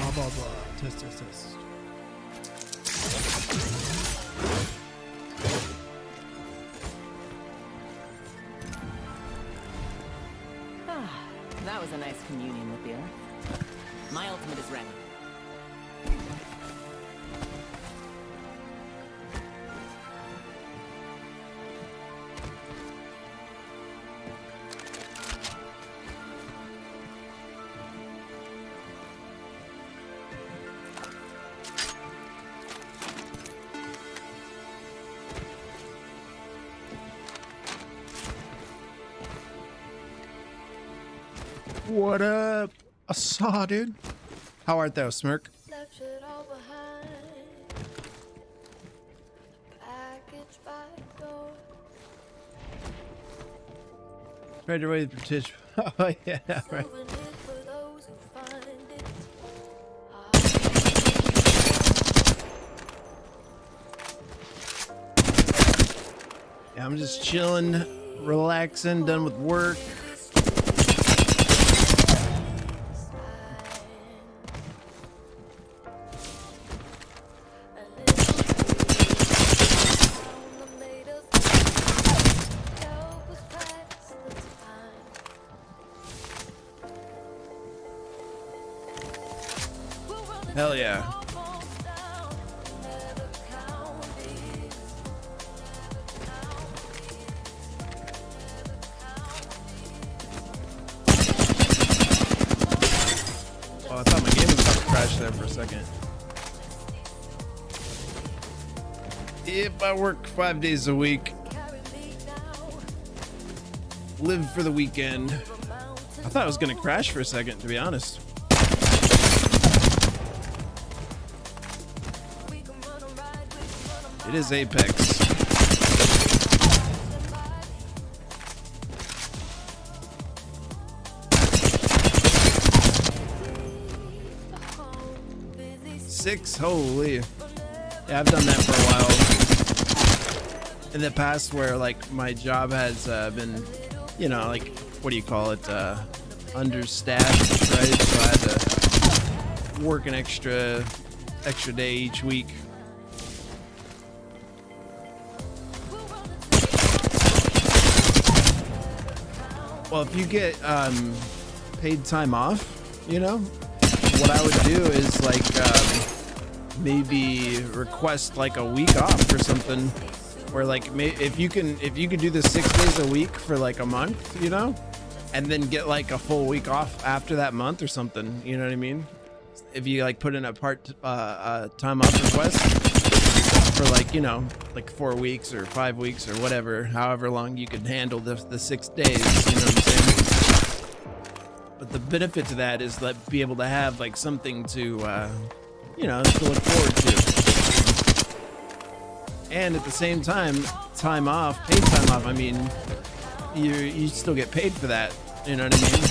Blah, blah, blah. Test, test, test. That was a nice communion with the earth. My ultimate is ready. What up? I saw, dude. How art thou, Smirk? Left it all behind. Package by door. Right away, petition. Oh, yeah, right. Souvenir for those who find it. Yeah, I'm just chilling, relaxing, done with work. Hell yeah. Oh, I thought my game was about to crash there for a second. If I work 5 days a week, live for the weekend. I thought it was gonna crash for a second, to be honest. It is Apex. Six, holy. Yeah, I've done that for a while. In the past where like my job has been, you know, like, what do you call it? Understaffed, right? So I had to work an extra day each week. Well, if you get paid time off, you know, what I would do is like maybe request like a week off or something, where like if you can do this 6 days a week for like a month, you know, and then get like a full week off after that month or something, you know what I mean? If you like put in a time off request for like, you know, like 4 weeks or 5 weeks or whatever, however long you can handle the 6 days, you know what I'm saying? But the benefit to that is that be able to have like something to, you know, to look forward to. And at the same time, paid time off, I mean, you still get paid for that, you know what I mean?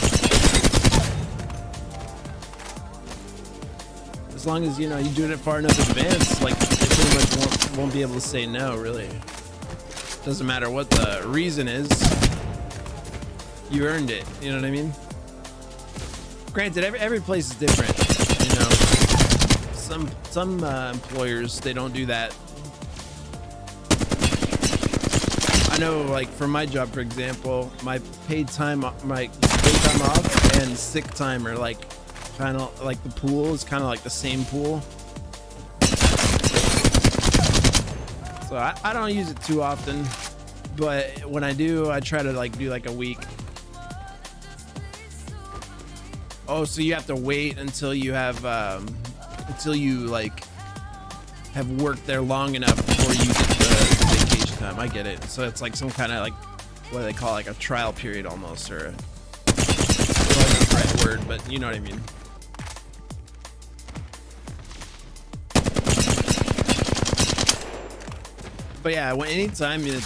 As long as, you know, you're doing it far enough in advance, like, they pretty much won't be able to say no, really. Doesn't matter what the reason is. You earned it, you know what I mean? Granted, every place is different, you know. Some employers, they don't do that. I know, like, for my job, for example, my paid time off and sick time are like kind of like the pool is kind of like the same pool. So I don't use it too often, but when I do, I try to like do like a week. Oh, so you have to wait until you have until you like have worked there long enough before you get the vacation time. I get it. So it's like some kind of like, what do they call, like a trial period almost, or a, well, not the right word, but you know what I mean. But yeah, anytime you're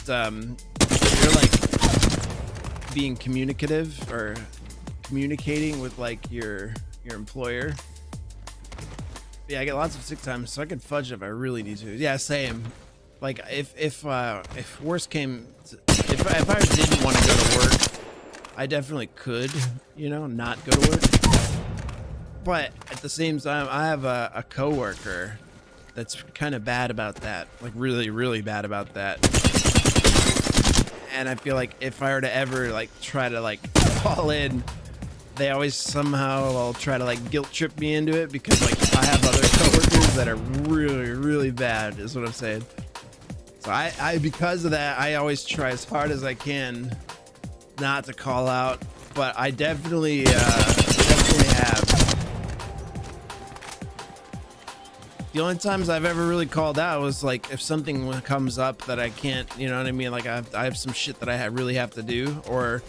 like being communicative or communicating with like your employer. Yeah, I get lots of sick time, so I can fudge if I really need to. Yeah, same. Like if worse came, if I didn't want to go to work, I definitely could, you know, not go to work. But at the same time, I have a coworker that's kind of bad about that, like really, really bad about that. And I feel like if I were to ever like try to like call in, they always somehow will try to like guilt trip me into it because like I have other coworkers that are really, really bad, is what I'm saying. So I because of that, I always try as hard as I can not to call out, but I definitely have. The only times I've ever really called out was like if something comes up that I can't, you know what I mean? Like I have some shit that I really have to do, or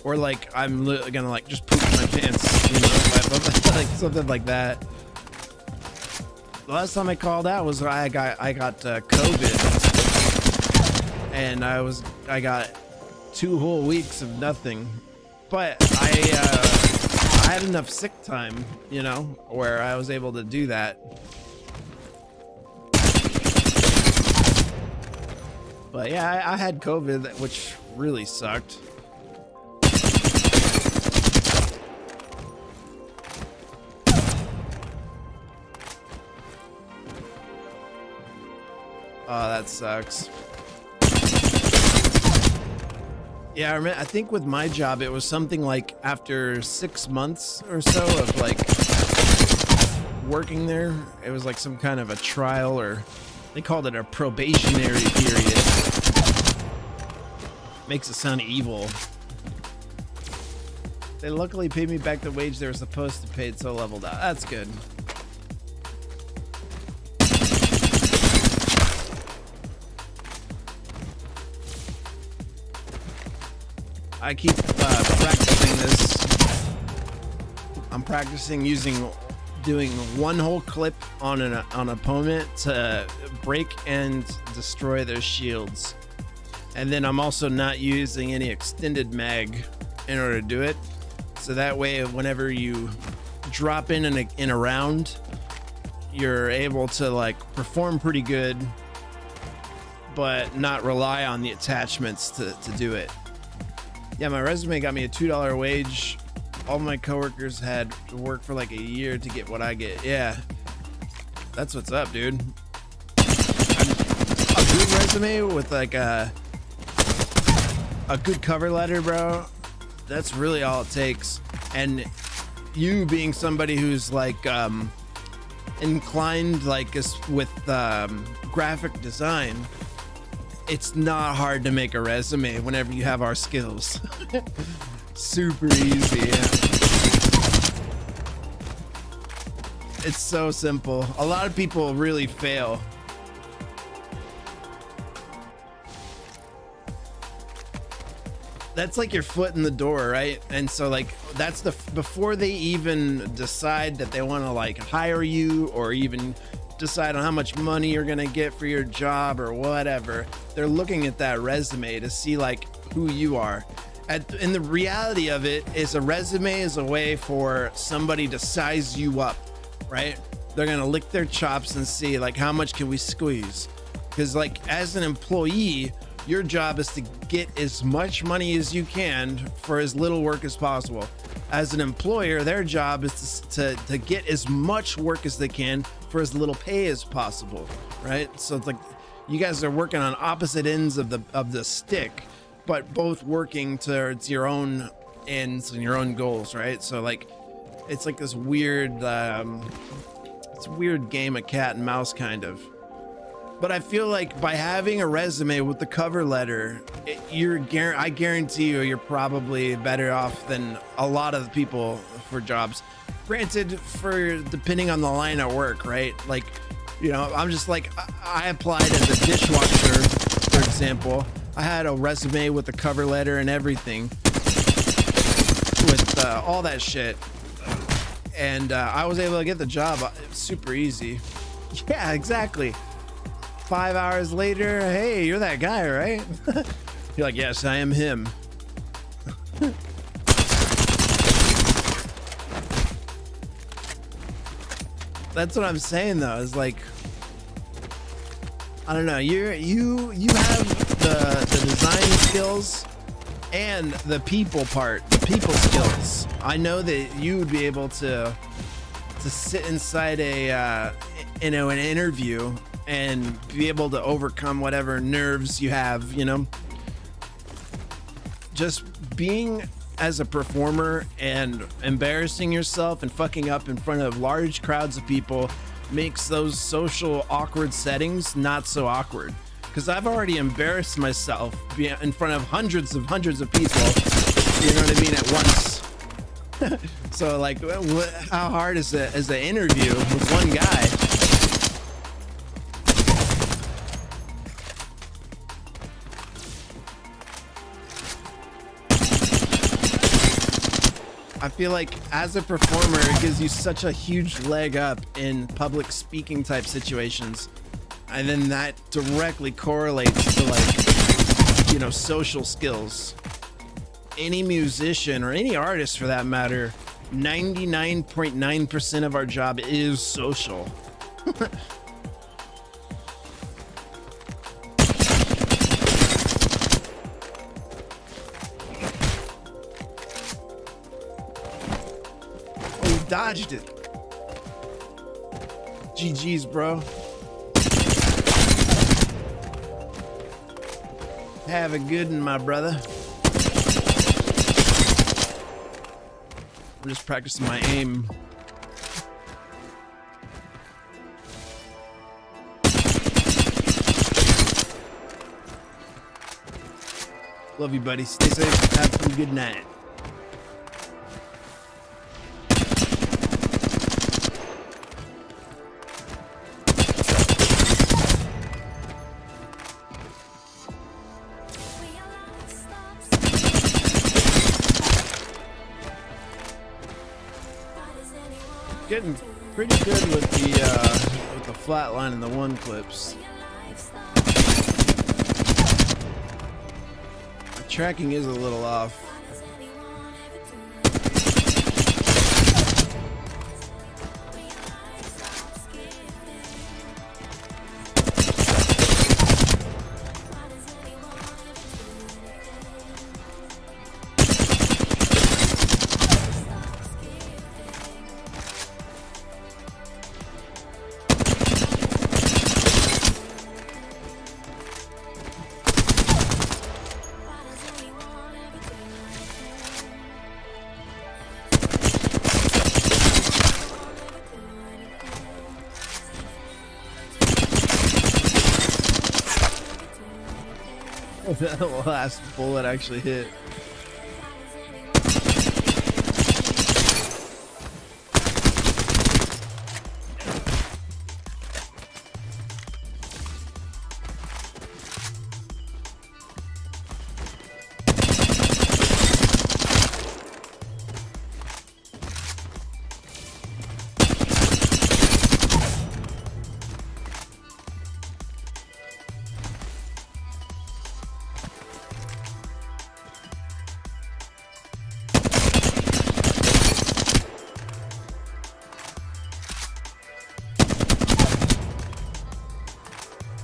like I'm gonna like just poop my pants, you know, like something like that. The last time I called out was I got COVID, and I got 2 whole weeks of nothing, but I had enough sick time, you know, where I was able to do that. But yeah, I had COVID, which really sucked. Oh, that sucks. Yeah, I think with my job, it was something like after 6 months or so of like working there, it was like some kind of a trial, or they called it a probationary period. Makes it sound evil. They luckily paid me back the wage they were supposed to pay, so leveled out. That's good. I keep practicing this. I'm practicing doing one whole clip on an opponent to break and destroy their shields. And then I'm also not using any extended mag in order to do it. So that way, whenever you drop in a round, you're able to like perform pretty good, but not rely on the attachments to do it. Yeah, my resume got me a $2 wage. All my coworkers had to work for like a year to get what I get. Yeah, that's what's up, dude. A good resume with like a good cover letter, bro. That's really all it takes. And you being somebody who's like inclined like with graphic design, it's not hard to make a resume whenever you have our skills. Super easy. Yeah. It's so simple. A lot of people really fail. That's like your foot in the door, right? And so like that's before they even decide that they want to like hire you or even decide on how much money you're gonna get for your job or whatever, they're looking at that resume to see like who you are. And the reality of it is a resume is a way for somebody to size you up, right? They're gonna lick their chops and see like how much can we squeeze, because like as an employee, your job is to get as much money as you can for as little work as possible. As an employer, their job is to get as much work as they can for as little pay as possible, right? So it's like you guys are working on opposite ends of the stick, but both working towards your own ends and your own goals, right? So like it's like this weird it's a weird game of cat and mouse kind of. But I feel like by having a resume with the cover letter, I guarantee you're probably better off than a lot of the people for jobs. Granted, depending on the line of work, right? Like, you know, I'm just like, I applied as a dishwasher, for example. I had a resume with the cover letter and everything, with all that shit. And I was able to get the job. It was super easy. Yeah, exactly. 5 hours later, hey, you're that guy, right? You're like, yes, I am him. That's what I'm saying, though. Is like, I don't know. You have the design skills and the people part, the people skills. I know that you would be able to to sit inside a an interview and be able to overcome whatever nerves you have, you know. Just being as a performer and embarrassing yourself and fucking up in front of large crowds of people makes those social awkward settings not so awkward. Because I've already embarrassed myself in front of hundreds of people, you know what I mean, at once. So like, how hard is an interview with one guy? I feel like as a performer, it gives you such a huge leg up in public speaking type situations. And then that directly correlates to, like, you know, social skills. Any musician or any artist for that matter, 99.9% of our job is social. Dodged it. GG's, bro. Have a good one, my brother. I'm just practicing my aim. Love you, buddy. Stay safe. Have a good night. Getting pretty good with the flat line and the one clips. My tracking is a little off. That last bullet actually hit.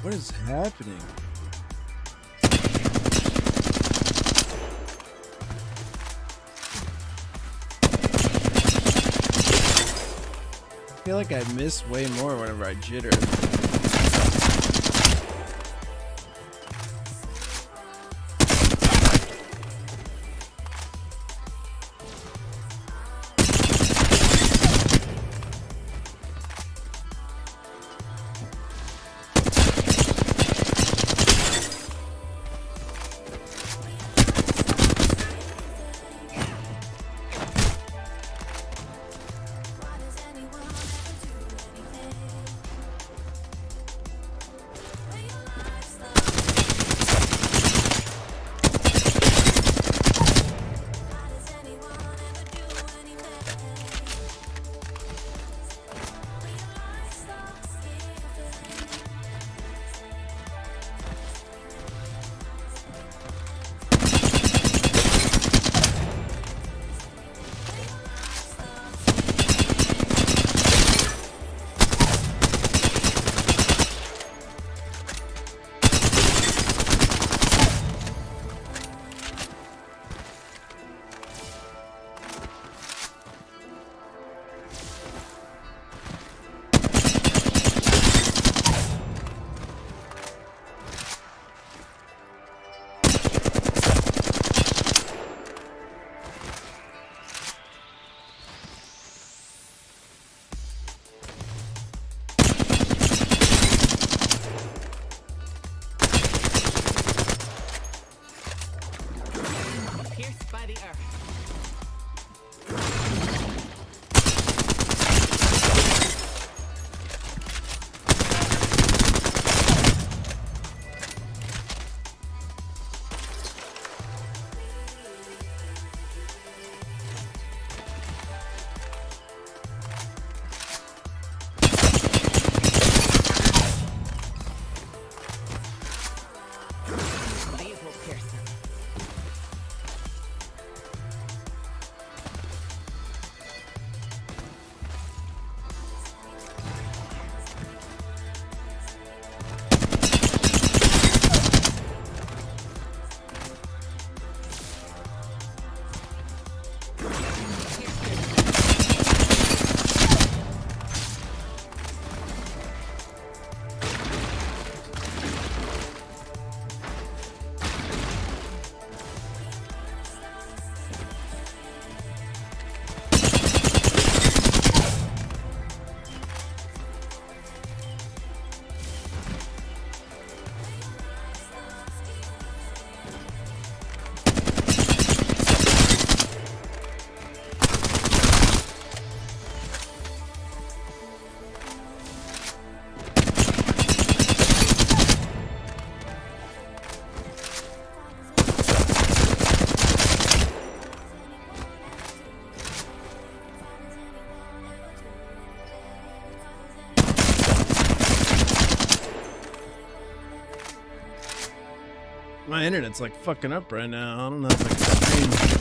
What is happening? I feel like I miss way more whenever I jitter. My internet's like fucking up right now. I don't know if I can stream.